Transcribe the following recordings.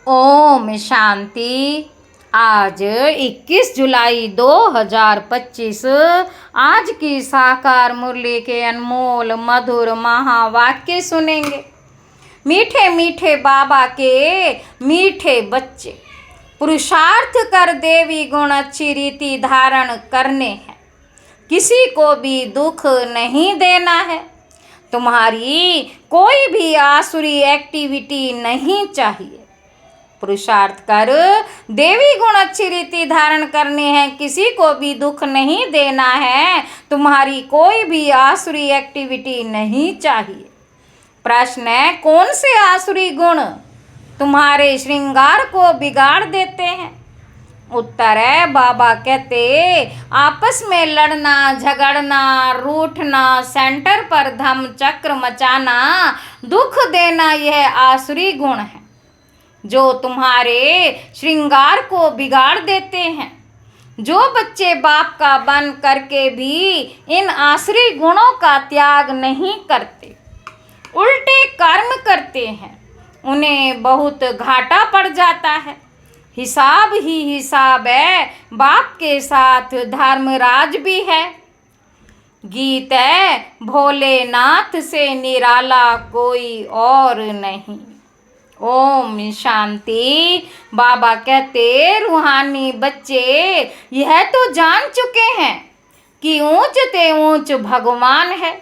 ओम शांति। आज 21 जुलाई 2025 आज की साकार मुरली के अनमोल मधुर महावाक्य सुनेंगे। मीठे मीठे बाबा के मीठे बच्चे, पुरुषार्थ कर देवी गुण अच्छी रीति धारण करने हैं। किसी को भी दुख नहीं देना है। तुम्हारी कोई भी आसुरी एक्टिविटी नहीं चाहिए। पुरुषार्थ कर देवी गुण अच्छी रीति धारण करने हैं। किसी को भी दुख नहीं देना है। तुम्हारी कोई भी आसुरी एक्टिविटी नहीं चाहिए। प्रश्न है, कौन से आसुरी गुण तुम्हारे श्रृंगार को बिगाड़ देते हैं? उत्तर है, बाबा कहते आपस में लड़ना झगड़ना, रूठना, सेंटर पर धम चक्र मचाना, दुख देना, यह आसुरी गुण है जो तुम्हारे श्रृंगार को बिगाड़ देते हैं। जो बच्चे बाप का बन करके भी इन आसुरी गुणों का त्याग नहीं करते, उल्टे कर्म करते हैं, उन्हें बहुत घाटा पड़ जाता है। हिसाब ही हिसाब है बाप के साथ, धर्मराज भी है। गीत है, भोलेनाथ से निराला कोई और नहीं। ओम शांति। बाबा कहते रूहानी बच्चे यह तो जान चुके हैं कि ऊंच ते ऊंच भगवान है।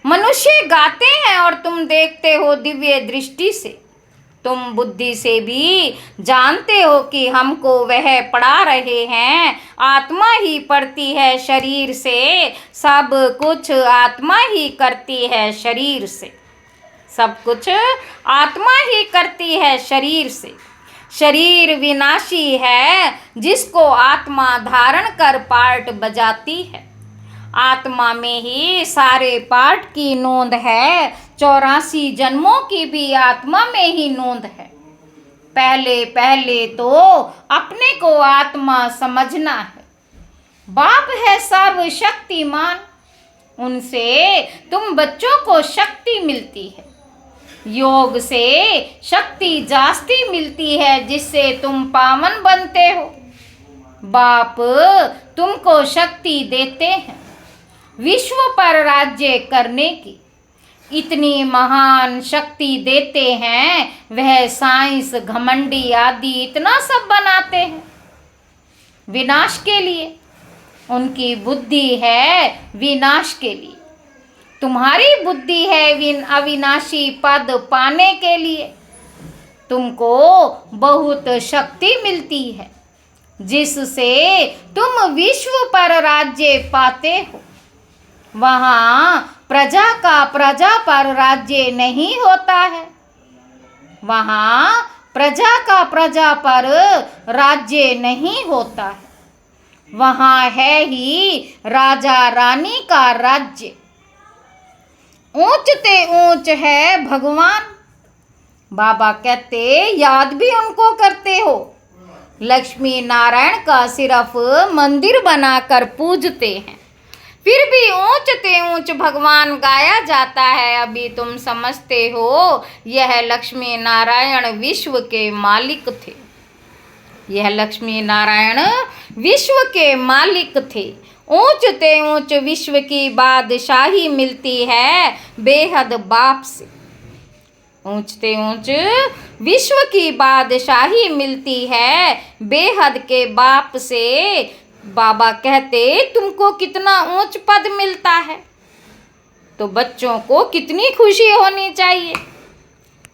मनुष्य गाते हैं और तुम देखते हो दिव्य दृष्टि से। तुम बुद्धि से भी जानते हो कि हमको वह पढ़ा रहे हैं। आत्मा ही पढ़ती है शरीर से, सब कुछ आत्मा ही करती है शरीर से। सब कुछ आत्मा ही करती है शरीर से। शरीर विनाशी है, जिसको आत्मा धारण कर पार्ट बजाती है। आत्मा में ही सारे पाठ की नोंद है। 84 जन्मों की भी आत्मा में ही नोंद है। पहले पहले तो अपने को आत्मा समझना है। बाप है सर्वशक्तिमान, उनसे तुम बच्चों को शक्ति मिलती है। योग से शक्ति जास्ती मिलती है, जिससे तुम पावन बनते हो। बाप तुमको शक्ति देते हैं विश्व पर राज्य करने की। इतनी महान शक्ति देते हैं, वह साइंस घमंडी आदि इतना सब बनाते हैं विनाश के लिए। उनकी बुद्धि है विनाश के लिए। तुम्हारी बुद्धि है अविनाशी पद पाने के लिए। तुमको बहुत शक्ति मिलती है, जिससे तुम विश्व पर राज्य पाते हो। वहाँ प्रजा पर राज्य नहीं होता है। वहाँ प्रजा पर राज्य नहीं होता है। वहाँ है ही राजा रानी का राज्य। ऊंच ते ऊंच है भगवान। बाबा कहते याद भी उनको करते हो। लक्ष्मी नारायण का सिर्फ मंदिर बनाकर पूजते हैं, फिर भी ऊंच ते ऊंच भगवान गाया जाता है। अभी तुम समझते हो यह लक्ष्मी नारायण विश्व के मालिक थे। यह लक्ष्मी नारायण विश्व के मालिक थे। ऊंच ते ऊंच विश्व की बादशाही मिलती है बेहद बाप से। ऊंच ते ऊंच विश्व की बादशाही मिलती है बेहद के बाप से। बाबा कहते तुमको कितना ऊंच पद मिलता है, तो बच्चों को कितनी खुशी होनी चाहिए।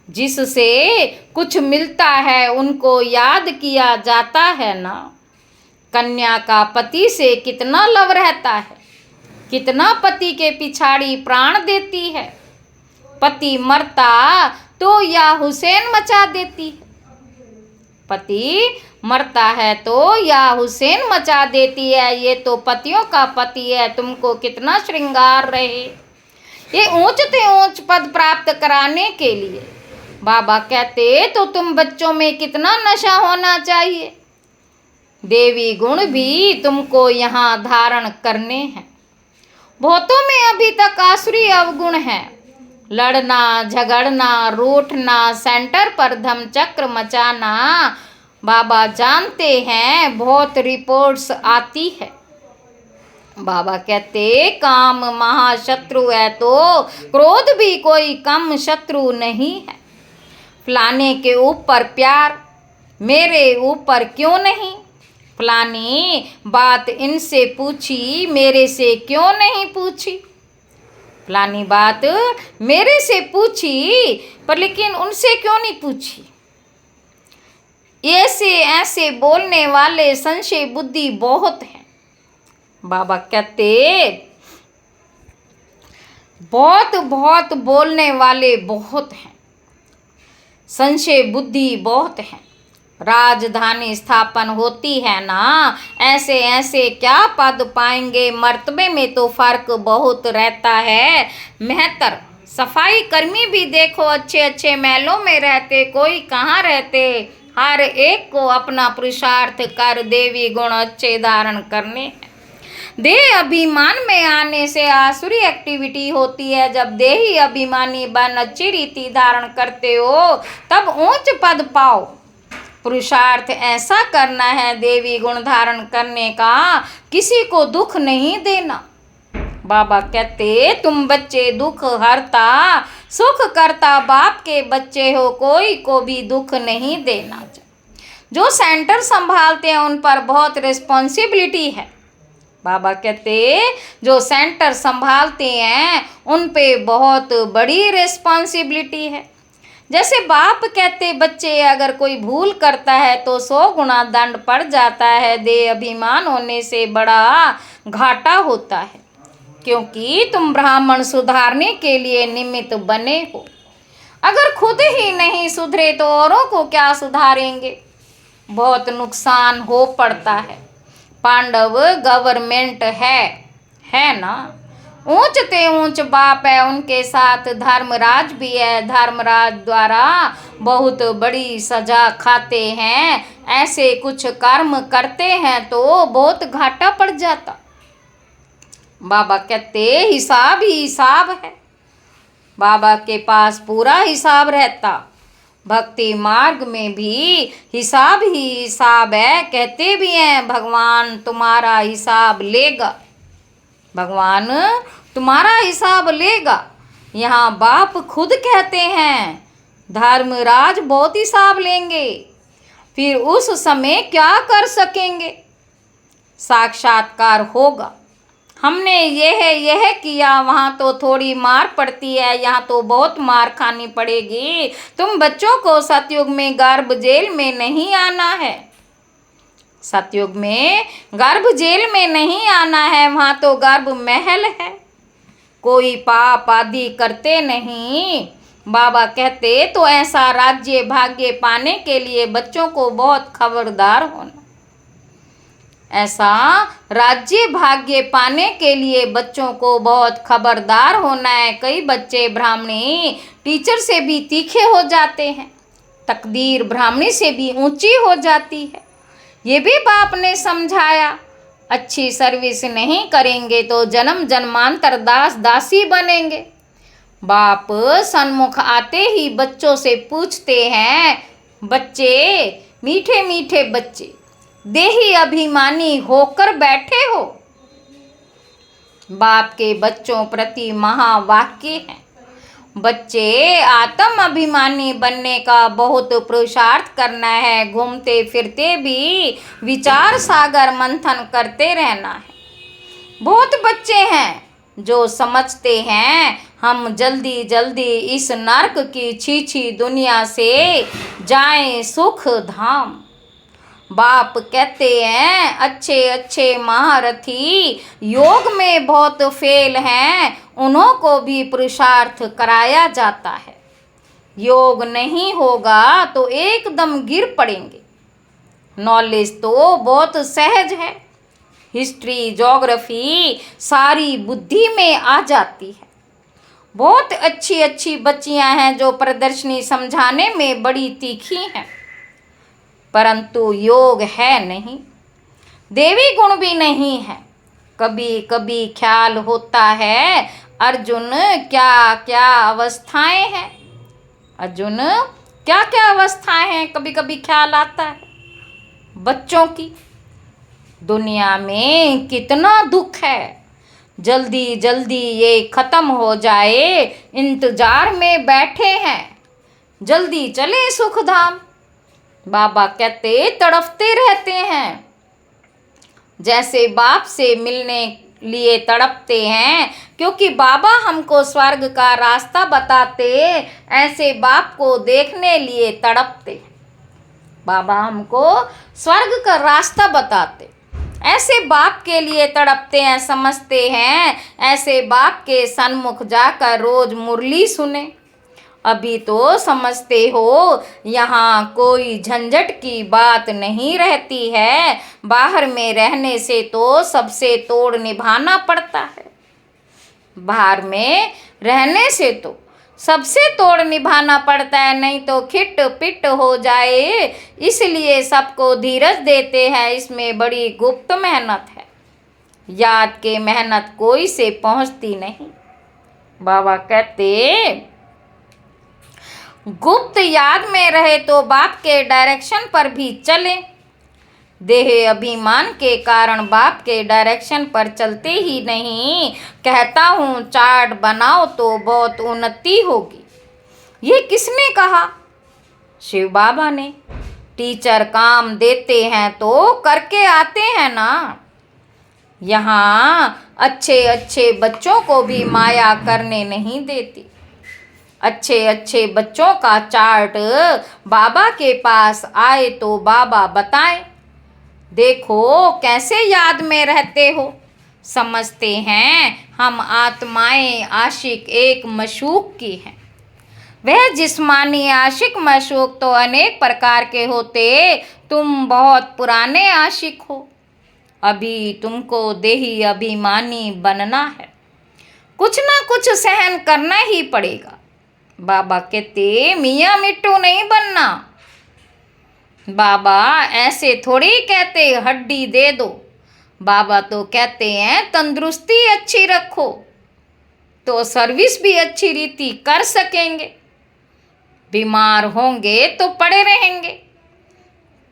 जिससे कुछ मिलता है उनको याद किया जाता है ना। कन्या का पति से कितना लव रहता है, कितना पति के पिछाड़ी प्राण देती है। पति मरता तो या हुसैन मचा देती है। पति मरता है तो या हुसैन मचा देती है। ये तो पतियों का पति है। तुमको कितना श्रृंगार रहे। ये ऊंच ते ऊंच पद प्राप्त कराने के लिए बाबा कहते तो तुम बच्चों में कितना नशा होना चाहिए। देवी गुण भी तुमको यहाँ धारण करने हैं। बहुतों में अभी तक आसुरी अवगुण है। लड़ना झगड़ना रूठना सेंटर पर धमचक्र मचाना, बाबा जानते हैं बहुत रिपोर्ट्स आती है। बाबा कहते काम महाशत्रु है तो क्रोध भी कोई कम शत्रु नहीं है। फलाने के ऊपर प्यार मेरे ऊपर क्यों नहीं, फलानी बात इनसे पूछी मेरे से क्यों नहीं पूछी, फलानी बात मेरे से पूछी पर लेकिन उनसे क्यों नहीं पूछी। ऐसे ऐसे बोलने वाले संशय बुद्धि बहुत हैं। बाबा कहते बहुत बहुत बोलने वाले बहुत हैं, संशय बुद्धि बहुत हैं। राजधानी स्थापन होती है ना, ऐसे ऐसे क्या पद पाएंगे, मर्तबे में तो फर्क बहुत रहता है। मेहतर सफाई कर्मी भी देखो अच्छे अच्छे महलों में रहते, कोई कहाँ रहते। हर एक को अपना पुरुषार्थ कर देवी गुण अच्छे धारण करने हैं। देह अभिमान में आने से आसुरी एक्टिविटी होती है। जब देही अभिमानी बन अच्छी रीति धारण करते हो तब ऊंच पद पाओ। पुरुषार्थ ऐसा करना है देवी गुण धारण करने का, किसी को दुख नहीं देना। बाबा कहते तुम बच्चे दुख हरता सुख करता बाप के बच्चे हो, कोई को भी दुख नहीं देना। जो सेंटर संभालते हैं उन पर बहुत रिस्पॉन्सिबिलिटी है। बाबा कहते जो सेंटर संभालते हैं उन पे बहुत बड़ी रिस्पॉन्सिबिलिटी है। जैसे बाप कहते बच्चे अगर कोई भूल करता है तो 100 गुना दंड पड़ जाता है। देह अभिमान होने से बड़ा घाटा होता है, क्योंकि तुम ब्राह्मण सुधारने के लिए निमित्त बने हो। अगर खुद ही नहीं सुधरे तो औरों को क्या सुधारेंगे, बहुत नुकसान हो पड़ता है। पांडव गवर्नमेंट है ना, ऊंच ते ऊंच बाप है, उनके साथ धर्मराज भी है। धर्मराज द्वारा बहुत बड़ी सजा खाते हैं। ऐसे कुछ कर्म करते हैं तो बहुत घाटा पड़ जाता। बाबा कहते हिसाब ही हिसाब है, बाबा के पास पूरा हिसाब रहता। भक्ति मार्ग में भी हिसाब ही हिसाब है। कहते भी हैं भगवान तुम्हारा हिसाब लेगा, भगवान तुम्हारा हिसाब लेगा। यहाँ बाप खुद कहते हैं धर्मराज बहुत हिसाब लेंगे, फिर उस समय क्या कर सकेंगे। साक्षात्कार होगा, हमने यह किया, वहाँ तो थोड़ी मार पड़ती है, यहाँ तो बहुत मार खानी पड़ेगी। तुम बच्चों को सतयुग में गर्भ जेल में नहीं आना है, सतयुग में गर्भ जेल में नहीं आना है, वहाँ तो गर्भ महल है। कोई पाप आदि करते नहीं। बाबा कहते तो ऐसा राज्य भाग्य पाने के लिए बच्चों को बहुत खबरदार होना। ऐसा राज्य भाग्य पाने के लिए बच्चों को बहुत खबरदार होना है। कई बच्चे ब्राह्मणी टीचर से भी तीखे हो जाते हैं, तकदीर ब्राह्मणी से भी ऊंची हो जाती है। ये भी बाप ने समझाया। अच्छी सर्विस नहीं करेंगे तो जन्म जन्मांतर दास दासी बनेंगे। बाप सन्मुख आते ही बच्चों से पूछते हैं, बच्चे मीठे मीठे बच्चे देही अभिमानी होकर बैठे हो। बाप के बच्चों प्रति महावाक्य है। बच्चे आत्म अभिमानी बनने का बहुत पुरुषार्थ करना है। घूमते फिरते भी विचार सागर मंथन करते रहना है। बहुत बच्चे हैं जो समझते हैं हम जल्दी जल्दी इस नर्क की छीछी दुनिया से जाएं सुख धाम। बाप कहते हैं अच्छे अच्छे महारथी योग में बहुत फेल हैं, उन्हों को भी पुरुषार्थ कराया जाता है। योग नहीं होगा तो एकदम गिर पड़ेंगे। नॉलेज तो बहुत सहज है, हिस्ट्री ज्योग्राफी सारी बुद्धि में आ जाती है। बहुत अच्छी अच्छी बच्चियां हैं जो प्रदर्शनी समझाने में बड़ी तीखी हैं, परंतु योग है नहीं, देवी गुण भी नहीं है। कभी कभी ख्याल होता है अर्जुन क्या क्या अवस्थाएं हैं। अर्जुन क्या क्या अवस्थाएं हैं, कभी कभी ख्याल आता है बच्चों की। दुनिया में कितना दुख है, जल्दी जल्दी ये ख़त्म हो जाए, इंतज़ार में बैठे हैं, जल्दी चले सुख धाम। बाबा कहते तड़पते रहते हैं, जैसे बाप से मिलने लिए तड़पते हैं, क्योंकि बाबा हमको स्वर्ग का रास्ता बताते, ऐसे बाप को देखने लिए तड़पते। बाबा हमको स्वर्ग का रास्ता बताते, ऐसे बाप के लिए तड़पते हैं, समझते हैं ऐसे बाप के सन्मुख जाकर रोज मुरली सुने। अभी तो समझते हो यहाँ कोई झंझट की बात नहीं रहती है, बाहर में रहने से तो सबसे तोड़ निभाना पड़ता है। बाहर में रहने से तो सबसे तोड़ निभाना पड़ता है, नहीं तो खिट पिट हो जाए। इसलिए सबको धीरज देते हैं, इसमें बड़ी गुप्त मेहनत है, याद के मेहनत कोई से पहुँचती नहीं। बाबा कहते गुप्त याद में रहे तो बाप के डायरेक्शन पर भी चले। देह अभिमान के कारण बाप के डायरेक्शन पर चलते ही नहीं। कहता हूँ चार्ट बनाओ तो बहुत उन्नति होगी। ये किसने कहा? शिव बाबा ने। टीचर काम देते हैं तो करके आते हैं ना। यहाँ अच्छे अच्छे बच्चों को भी माया करने नहीं देती। अच्छे अच्छे बच्चों का चार्ट बाबा के पास आए तो बाबा बताएं, देखो कैसे याद में रहते हो। समझते हैं हम आत्माएं आशिक एक मशूक की हैं। वह जिस्मानी आशिक मशूक तो अनेक प्रकार के होते, तुम बहुत पुराने आशिक हो। अभी तुमको देही अभिमानी बनना है, कुछ ना कुछ सहन करना ही पड़ेगा। बाबा कहते मियाँ मिट्टू नहीं बनना। बाबा ऐसे थोड़ी कहते हड्डी दे दो। बाबा तो कहते हैं तंदुरुस्ती अच्छी रखो तो सर्विस भी अच्छी रीति कर सकेंगे। बीमार होंगे तो पड़े रहेंगे।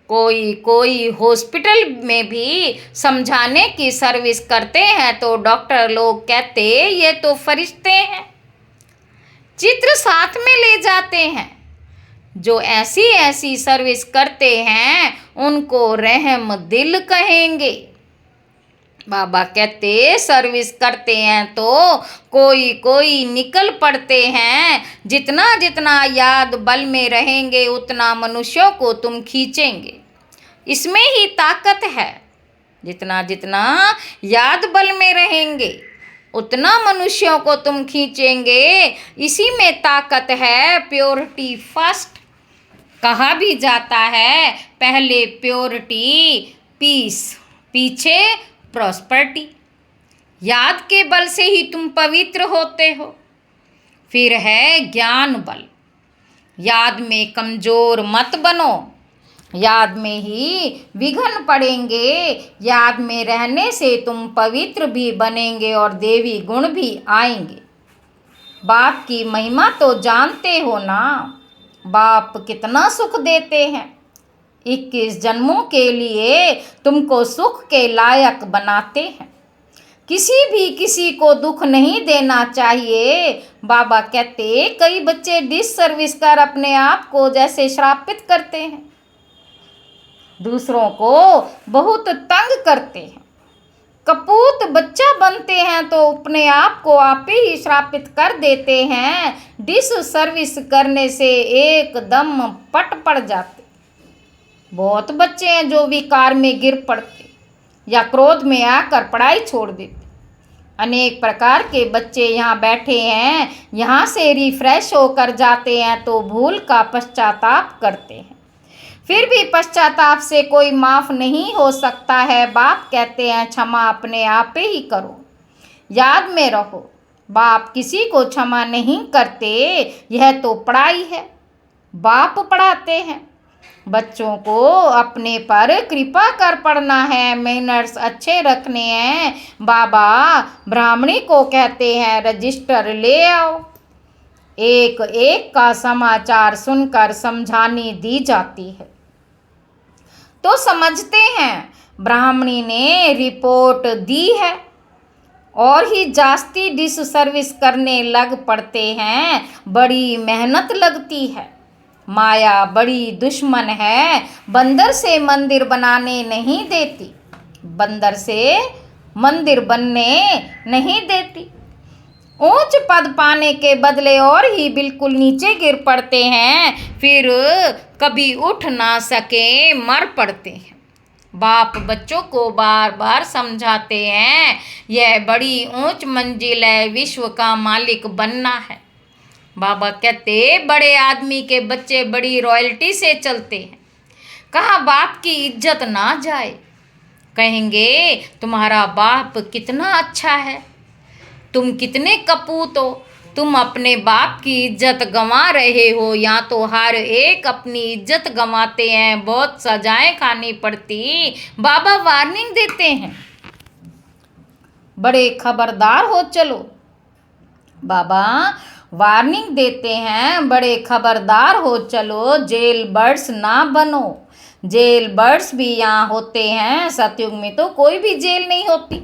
कोई कोई हॉस्पिटल में भी समझाने की सर्विस करते हैं तो डॉक्टर लोग कहते ये तो फरिश्ते हैं, चित्र साथ में ले जाते हैं। जो ऐसी ऐसी सर्विस करते हैं उनको रहम दिल कहेंगे। बाबा कहते सर्विस करते हैं तो कोई कोई निकल पड़ते हैं। जितना जितना याद बल में रहेंगे उतना मनुष्यों को तुम खींचेंगे, इसमें ही ताकत है। जितना जितना याद बल में रहेंगे उतना मनुष्यों को तुम खींचेंगे, इसी में ताकत है। प्योरिटी फर्स्ट कहा भी जाता है, पहले प्योरिटी पीस, पीछे प्रॉस्पर्टी। याद के बल से ही तुम पवित्र होते हो। फिर है ज्ञान बल। याद में कमज़ोर मत बनो, याद में ही विघ्न पड़ेंगे। याद में रहने से तुम पवित्र भी बनेंगे और देवी गुण भी आएंगे। बाप की महिमा तो जानते हो ना, बाप कितना सुख देते हैं। 21 जन्मों के लिए तुमको सुख के लायक बनाते हैं। किसी को दुख नहीं देना चाहिए। बाबा कहते कई बच्चे डिससर्विस कर अपने आप को जैसे श्रापित करते हैं, दूसरों को बहुत तंग करते हैं। कपूत बच्चा बनते हैं तो अपने आप को आप ही श्रापित कर देते हैं। डिस सर्विस करने से एकदम पट पड़ जाते। बहुत बच्चे हैं जो विकार में गिर पड़ते या क्रोध में आकर पढ़ाई छोड़ देते। अनेक प्रकार के बच्चे यहाँ बैठे हैं, यहाँ से रिफ्रेश होकर जाते हैं तो भूल का पश्चाताप करते हैं। फिर भी पश्चाताप से कोई माफ़ नहीं हो सकता है। बाप कहते हैं क्षमा अपने आप ही करो। याद में रहो, बाप किसी को क्षमा नहीं करते। यह तो पढ़ाई है, बाप पढ़ाते हैं। बच्चों को अपने पर कृपा कर पढ़ना है, मैनर्स अच्छे रखने हैं। बाबा ब्राह्मणी को कहते हैं रजिस्टर ले आओ। एक एक का समाचार सुनकर समझानी दी जाती है तो समझते हैं ब्राह्मणी ने रिपोर्ट दी है और ही जास्ती डिश सर्विस करने लग पड़ते हैं। बड़ी मेहनत लगती है। माया बड़ी दुश्मन है, बंदर से मंदिर बनाने नहीं देती, बंदर से मंदिर बनने नहीं देती। ऊंच पद पाने के बदले और ही बिल्कुल नीचे गिर पड़ते हैं, फिर कभी उठ ना सके मर पड़ते हैं। बाप बच्चों को बार बार समझाते हैं यह बड़ी ऊंच मंजिल है, विश्व का मालिक बनना है। बाबा कहते बड़े आदमी के बच्चे बड़ी रॉयल्टी से चलते हैं, कहाँ बाप की इज्जत ना जाए। कहेंगे तुम्हारा बाप कितना अच्छा है, तुम कितने कपूत हो, तुम अपने बाप की इज्जत गंवा रहे हो। या तो हर एक अपनी इज्जत गंवाते हैं, बहुत सजाएं खानी पड़ती। बाबा वार्निंग देते हैं बड़े खबरदार हो चलो। बाबा वार्निंग देते हैं बड़े खबरदार हो चलो, जेल बर्ड्स ना बनो। जेल बर्ड्स भी यहाँ होते हैं, सतयुग में तो कोई भी जेल नहीं होती।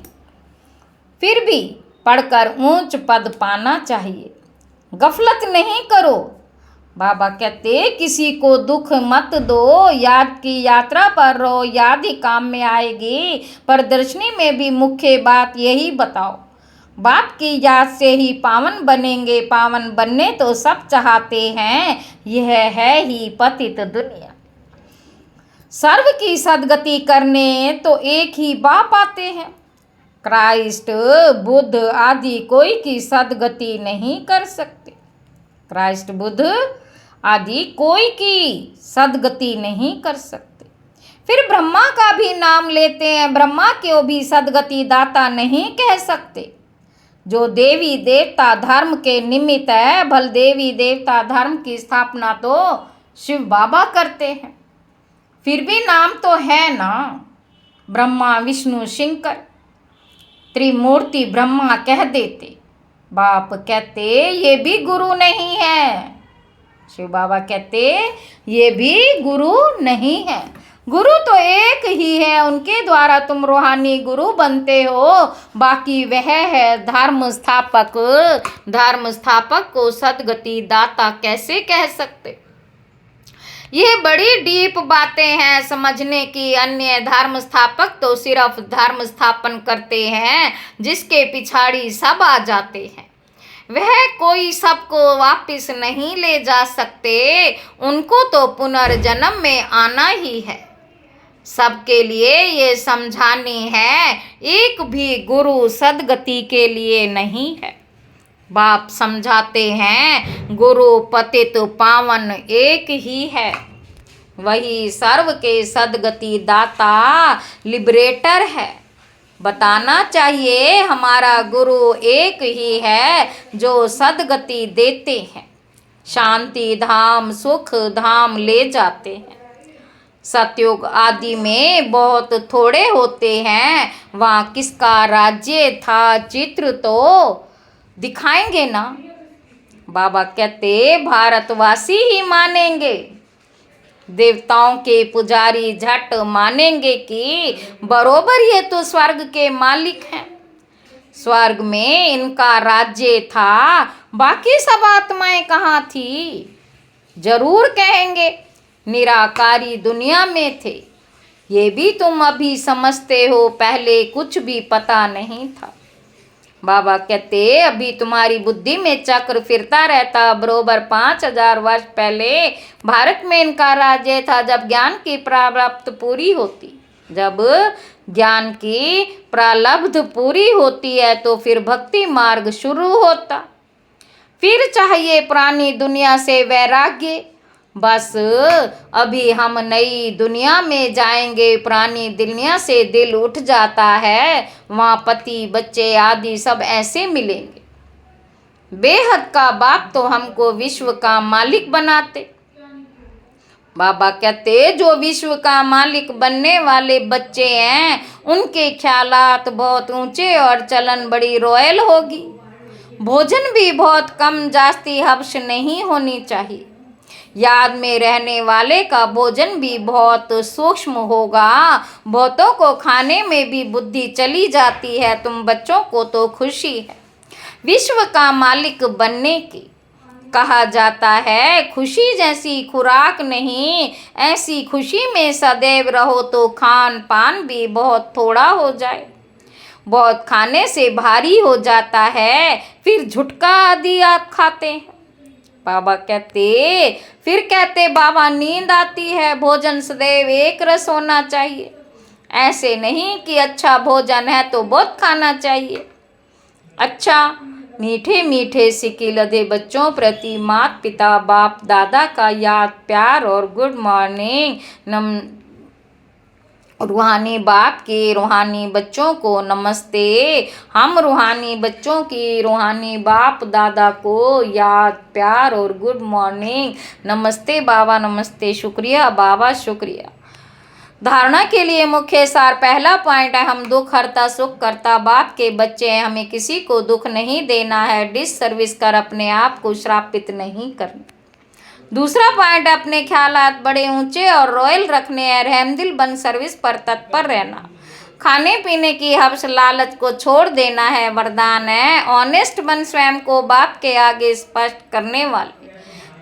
फिर भी पढ़कर ऊंच पद पाना चाहिए, गफलत नहीं करो। बाबा कहते किसी को दुख मत दो, याद की यात्रा पर रहो, याद ही काम में आएगी। प्रदर्शनी में भी मुख्य बात यही बताओ, बाप की याद से ही पावन बनेंगे। पावन बनने तो सब चाहते हैं, यह है ही पतित दुनिया। सर्व की सदगति करने तो एक ही बाप आते हैं, क्राइस्ट बुद्ध आदि कोई की सदगति नहीं कर सकते। क्राइस्ट बुद्ध आदि कोई की सदगति नहीं कर सकते। फिर ब्रह्मा का भी नाम लेते हैं, ब्रह्मा को भी सदगति दाता नहीं कह सकते। जो देवी देवता धर्म के निमित्त है, भल देवी देवता धर्म की स्थापना तो शिव बाबा करते हैं। फिर भी नाम तो है ना, ब्रह्मा विष्णु शंकर, त्रिमूर्ति ब्रह्मा कह देते। बाप कहते ये भी गुरु नहीं है, शिव बाबा कहते ये भी गुरु नहीं है। गुरु तो एक ही है, उनके द्वारा तुम रूहानी गुरु बनते हो, बाकी वह है धर्म स्थापक। धर्म स्थापक को सदगति दाता कैसे कह सकते। ये बड़ी डीप बातें हैं समझने की। अन्य धर्म स्थापक तो सिर्फ धर्म स्थापन करते हैं, जिसके पिछाड़ी सब आ जाते हैं। वह कोई सबको वापस नहीं ले जा सकते, उनको तो पुनर्जन्म में आना ही है। सबके लिए ये समझानी है, एक भी गुरु सदगति के लिए नहीं है। बाप समझाते हैं गुरु पतित पावन एक ही है, वही सर्व के सदगति दाता लिबरेटर है। बताना चाहिए हमारा गुरु एक ही है जो सदगति देते हैं, शांति धाम सुख धाम ले जाते हैं। सतयुग आदि में बहुत थोड़े होते हैं, वहाँ किसका राज्य था चित्र तो दिखाएंगे ना। बाबा कहते भारतवासी ही मानेंगे, देवताओं के पुजारी झट मानेंगे कि बरोबर ये तो स्वर्ग के मालिक हैं। स्वर्ग में इनका राज्य था, बाकी सब आत्माएं कहाँ थी। जरूर कहेंगे निराकारी दुनिया में थे। ये भी तुम अभी समझते हो, पहले कुछ भी पता नहीं था। बाबा कहते अभी तुम्हारी बुद्धि में चक्र फिरता रहता। बरोबर 5000 वर्ष पहले भारत में इनका राज्य था। जब ज्ञान की प्रारब्ध पूरी होती, जब ज्ञान की प्रारब्ध पूरी होती है तो फिर भक्ति मार्ग शुरू होता। फिर चाहिए पुरानी दुनिया से वैराग्य। बस अभी हम नई दुनिया में जाएंगे, पुरानी दुनिया से दिल उठ जाता है, वहाँ पति बच्चे आदि सब ऐसे मिलेंगे। बेहद का बाप तो हमको विश्व का मालिक बनाते। बाबा कहते जो विश्व का मालिक बनने वाले बच्चे हैं उनके ख्यालात बहुत ऊंचे और चलन बड़ी रॉयल होगी। भोजन भी बहुत कम जास्ती हब्स नहीं होनी चाहिए। याद में रहने वाले का भोजन भी बहुत सूक्ष्म होगा। बहुतों को खाने में भी बुद्धि चली जाती है, तुम बच्चों को तो खुशी है विश्व का मालिक बनने की। कहा जाता है खुशी जैसी खुराक नहीं, ऐसी खुशी में सदैव रहो तो खान पान भी बहुत थोड़ा हो जाए। बहुत खाने से भारी हो जाता है, फिर झुटका आदि आप खाते हैं। बाबा कहते बाबा नींद आती है, भोजन सदैव एक रस होना चाहिए। ऐसे नहीं कि अच्छा भोजन है तो बहुत खाना चाहिए। अच्छा मीठे मीठे सिक्के लदे बच्चों प्रति माता पिता बाप दादा का याद प्यार और गुड मॉर्निंग। रूहानी बाप के रूहानी बच्चों को नमस्ते। हम रूहानी बच्चों की रूहानी बाप दादा को याद प्यार और गुड मॉर्निंग। नमस्ते बाबा, नमस्ते, शुक्रिया बाबा, शुक्रिया। धारणा के लिए मुख्य सार पहला पॉइंट है हम दुख हरता सुख करता बाप के बच्चे हैं। हमें किसी को दुख नहीं देना है, डिस सर्विस कर अपने आप को श्रापित नहीं करना। दूसरा पॉइंट अपने ख्यालात बड़े ऊंचे और रॉयल रखने हैं, रहमदिल बन सर्विस पर तत्पर रहना। खाने पीने की हब्स लालच को छोड़ देना है, वरदान है। ऑनेस्ट बन स्वयं को बाप के आगे स्पष्ट करने वाले,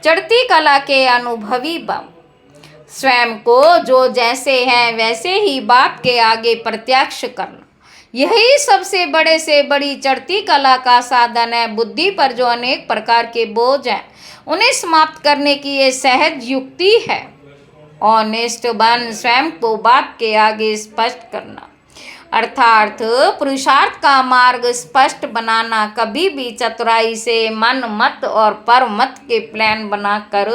चढ़ती कला के अनुभवी बन। स्वयं को जो जैसे हैं वैसे ही बाप के आगे प्रत्यक्ष करना, यही सबसे बड़े से बड़ी चढ़ती कला का साधन है। बुद्धि पर जो अनेक प्रकार के बोझ हैं उन्हें समाप्त करने की ये सहज युक्ति है। ऑनेस्ट बन स्वयं को बाप के आगे स्पष्ट करना, अर्थात पुरुषार्थ का मार्ग स्पष्ट बनाना। कभी भी चतुराई से मन मत और पर मत के प्लान बनाकर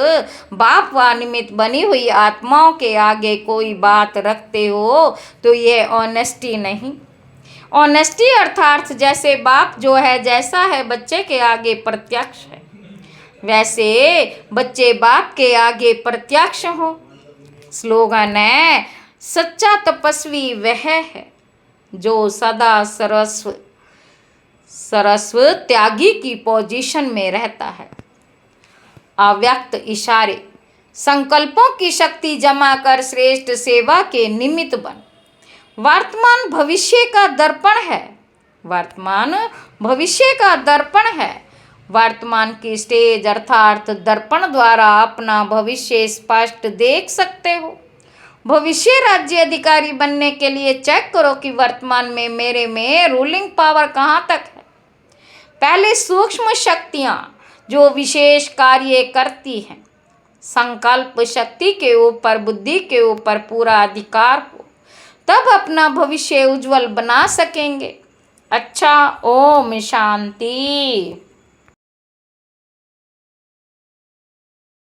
बाप व निमित्त बनी हुई आत्माओं के आगे कोई बात रखते हो तो यह ऑनेस्टी नहीं। ऑनेस्टी अर्थात जैसे बाप जो है जैसा है बच्चे के आगे प्रत्यक्ष है, वैसे बच्चे बाप के आगे प्रत्यक्ष हो। स्लोगन है सच्चा तपस्वी वह है जो सदा सरस्व त्यागी की पोजीशन में रहता है। अव्यक्त इशारे संकल्पों की शक्ति जमा कर श्रेष्ठ सेवा के निमित्त बन। वर्तमान भविष्य का दर्पण है, वर्तमान भविष्य का दर्पण है। वर्तमान की स्टेज अर्थात दर्पण द्वारा अपना भविष्य स्पष्ट देख सकते हो। भविष्य राज्य अधिकारी बनने के लिए चेक करो कि वर्तमान में मेरे में रूलिंग पावर कहाँ तक है। पहले सूक्ष्म शक्तियाँ जो विशेष कार्य करती हैं, संकल्प शक्ति के ऊपर बुद्धि के ऊपर पूरा अधिकार हो, तब अपना भविष्य उज्जवल बना सकेंगे। अच्छा, ओम शांति।